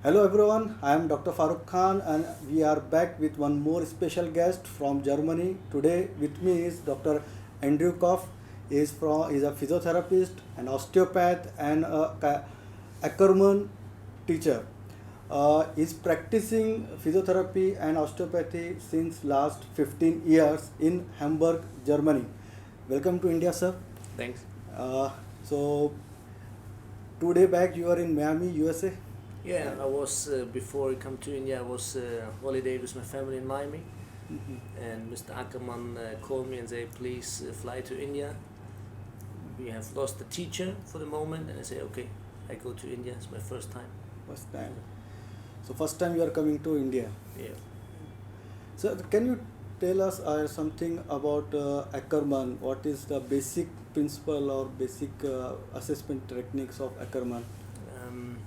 Hello everyone, I am Dr. Farooq Khan and we are back with one more special guest from Germany. Today with me is Dr. Andrew Koff. He is a physiotherapist, an osteopath and a Ackerman teacher. He is practicing physiotherapy and osteopathy since last 15 years in Hamburg, Germany. Welcome to India, sir. Thanks. So 2 day back you are in Miami, USA. Yeah, I was before I come to India. I was holiday with my family in Miami, and Mr. Ackerman called me and said, "Please fly to India. We have lost the teacher for the moment." And I say, "Okay, I go to India. It's my first time." First time. So first time you are coming to India. Yeah. So can you tell us something about Ackerman? What is the basic principle or basic assessment techniques of Ackerman? Um,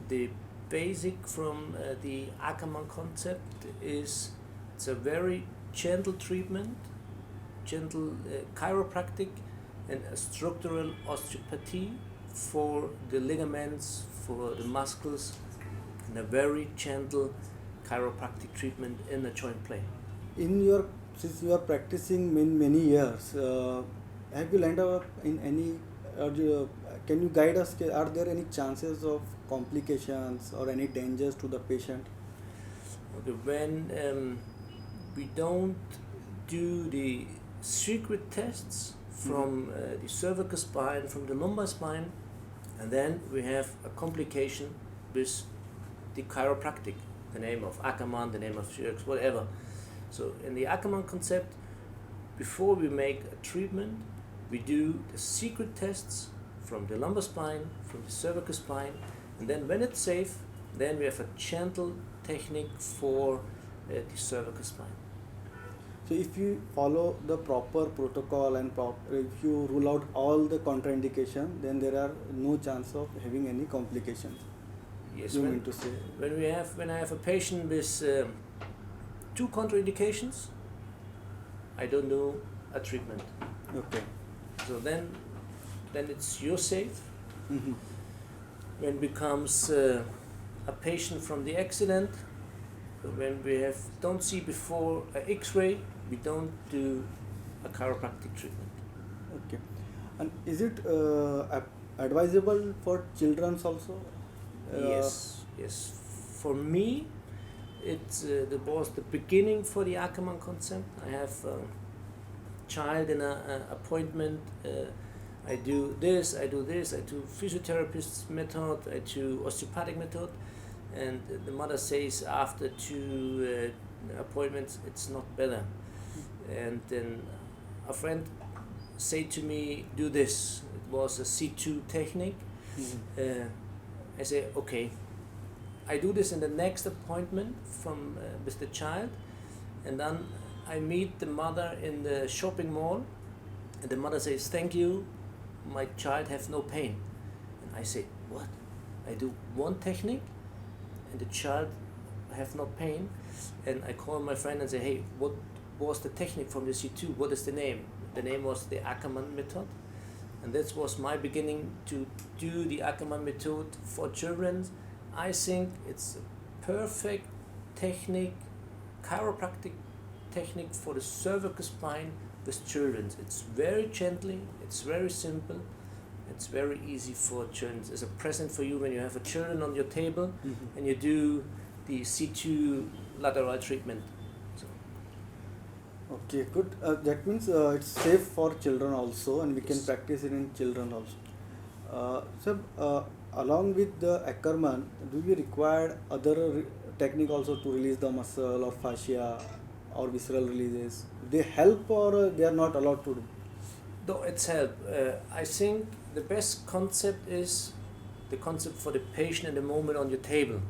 the basic from the Ackerman concept is it's a very gentle treatment, gentle chiropractic, and a structural osteopathy for the ligaments, for the muscles, and a very gentle chiropractic treatment in the joint plane. In your Since you are practicing many years, have you landed up in any? Can you guide us? Are there any chances of complications or any dangers to the patient? Okay, when we don't do the secret tests from the cervical spine, from the lumbar spine, and then we have a complication with the chiropractic, the name of Ackerman, the name of Schurz, whatever. So in the Ackerman concept, before we make a treatment, we do the secret tests from the lumbar spine, from the cervical spine, and then when it's safe, then we have a gentle technique for the cervical spine. So if you follow the proper protocol and if you rule out all the contraindication, then there are no chance of having any complications. Yes, You mean to say? when I have a patient with two contraindications, I don't do a treatment. Okay. So then it's you're safe. Mhm. When becomes a patient from the accident, when we don't see before a X-ray, we don't do a chiropractic treatment. Okay. And is it advisable for children also? Yes. For me, it's was the beginning for the Ackerman concept. I have a child in an appointment. I do this, I do physiotherapist method, I do osteopathic method, and the mother says after two appointments it's not better. And then a friend said to me, do this. It was a C2 technique. Mhm. I say, okay, I do this in the next appointment with the child, and then I meet the mother in the shopping mall, and the mother says, thank you, my child has no pain. And I say, what? I do one technique and the child have no pain. And I call my friend and say, hey, what was the technique from the C2? What is the name? The name was the Ackerman method. And that was my beginning to do the Ackerman method for children. I think it's a perfect technique, chiropractic technique for the cervical spine with children. It's very gently, it's very simple, it's very easy for children. It's a present for you when you have a children on your table and you do the C2 lateral treatment. So, Okay, good. That means it's safe for children also, and we can yes. practice it in children also. Along with the Ackerman, do we require other technique also to release the muscle or fascia or visceral releases? They help or they are not allowed to do? Though it's help, I think the best concept is the concept for the patient in the moment on your table.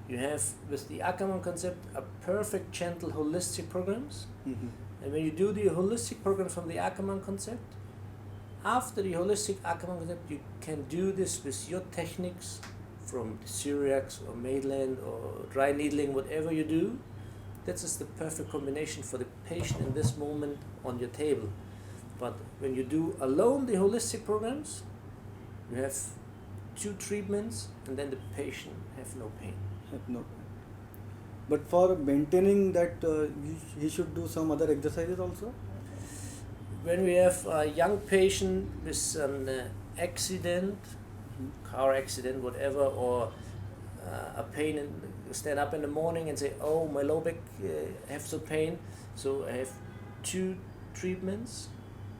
You have with the Ackerman concept a perfect, gentle, holistic programs. And when you do the holistic program from the Ackerman concept, after the holistic Ackerman concept, you can do this with your techniques from the Syriacs or Maitland or dry needling, whatever you do. This is the perfect combination for the patient in this moment on your table. But when you do alone the holistic programs, you have 2 treatments, and then the patient have no pain. No. But for maintaining that, he should do some other exercises also. When we have a young patient with an accident, car accident, whatever, or a pain, and stand up in the morning and say, oh, my low back have some pain, so I have 2 treatments,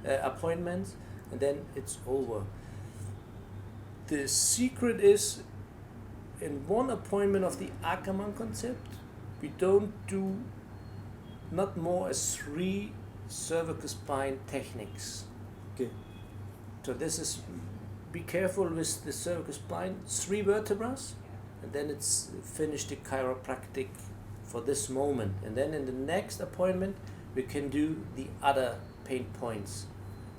appointments, and then it's over. The secret is, in one appointment of the Ackermann concept, we don't do not more as 3 cervical spine techniques. Okay. So this is, be careful with the cervical spine, 3 vertebrae, and then it's finished the chiropractic for this moment. And then in the next appointment, we can do the other pain points.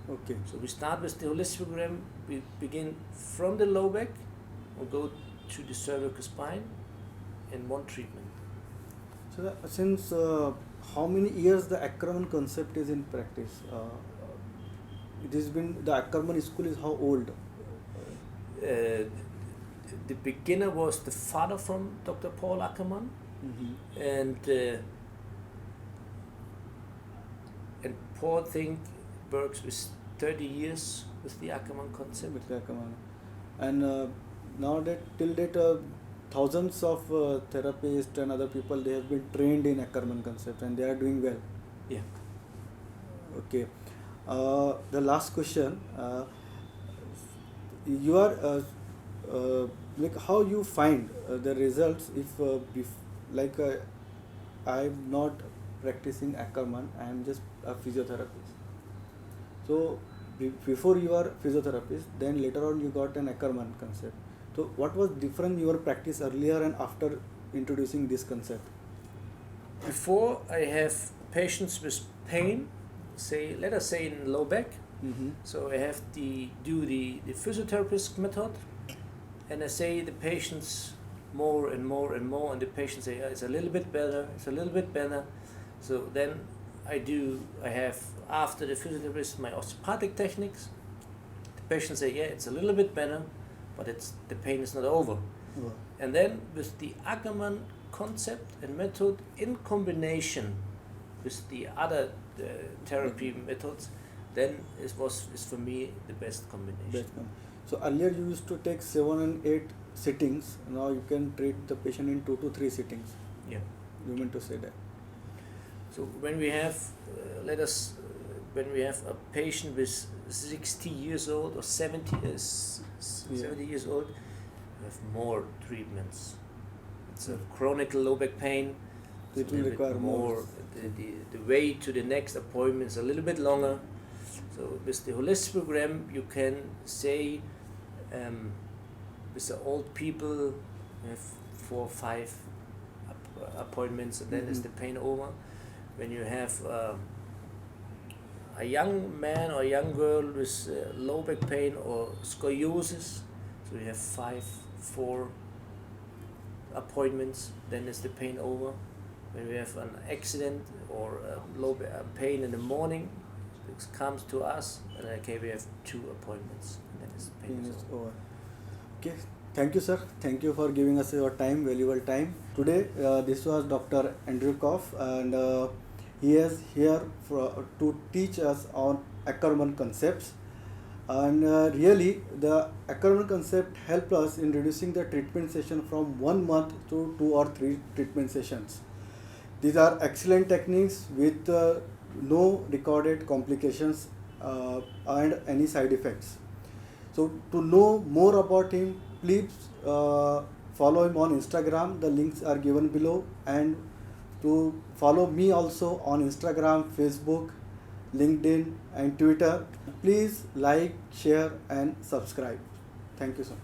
Okay. So we start with the holistic program, we begin from the low back, and go to the cervical spine in one treatment. So since how many years the Ackermann concept is in practice? It has been, the Ackermann school is how old? The beginner was the father from Dr. Paul Ackermann, and Paul think works with 30 years with the Ackermann concept. With the Ackermann. And now that till date, thousands of therapists and other people, they have been trained in Ackermann concept and they are doing well. Yeah. Okay. The last question. You are like, how you find the results if I'm not practicing Ackermann, I am just a physiotherapist. So before you are physiotherapist, then later on you got an Ackermann concept. So what was different your practice earlier and after introducing this concept? Before, I have patients with pain, say, let us say in low back. So I have to do the physiotherapist method, and I say the patients more and more and more, and the patients say, it's a little bit better, it's a little bit better. So then I have, after the physiotherapist, my osteopathic techniques. The patients say, yeah, it's a little bit better, but the pain is not over. Oh. And then with the Ackermann concept and method in combination with the other therapy methods, then is for me the best combination. So earlier you used to take 7 and 8 sittings. Now you can treat the patient in 2 to 3 sittings. Yeah. You mean to say that? So when we have, when we have a patient with 60 years old or 70 years old, we have more treatments. It's a chronic low back pain. It will require more. The way to the next appointment is a little bit longer. So with the holistic program, you can say, with the old people, you have 4 or 5 appointments, and then is the pain over. When you have a young man or a young girl with low back pain or scoliosis, so you have 4 appointments, then is the pain over. When we have an accident or low pain in the morning, it comes to us, and okay, we have 2 appointments, and then is the pain is over. Okay, thank you, sir. Thank you for giving us your time, valuable time. Today, this was Dr. Andrew Koff, and he is here to teach us on Ackermann concepts. And really, the Ackermann concept helped us in reducing the treatment session from 1 month to 2 or 3 treatment sessions. These are excellent techniques with no recorded complications and any side effects. So to know more about him, please follow him on Instagram. The links are given below, and to follow me also on Instagram, Facebook, LinkedIn and Twitter. Please like, share and subscribe. Thank you, sir.